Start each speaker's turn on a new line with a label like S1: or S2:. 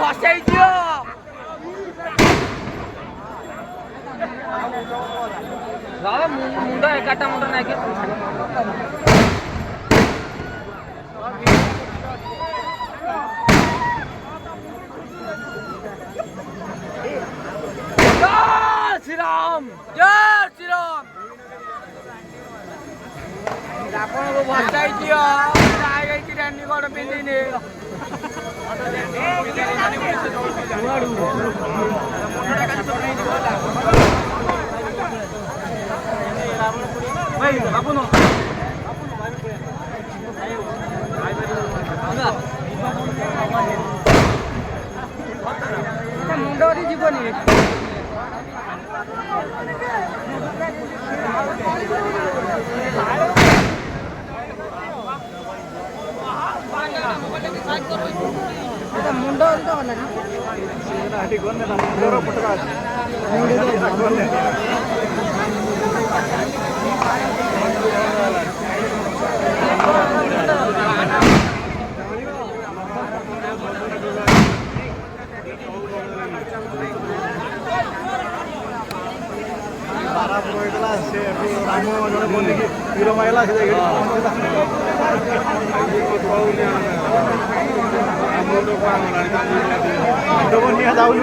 S1: ବସେଇ ଦିଅ ବାବା ମୁଣ୍ଡ ଏକାଟା ମୁଣ୍ଡ ନାଇକି श्रीराम जय श्रीराम आपण को बचाई दियो आइ गई रानी गोड़ पिंदिने भाई बापू नो मुंडरी जीवनी मुंड वीर महिला जाऊ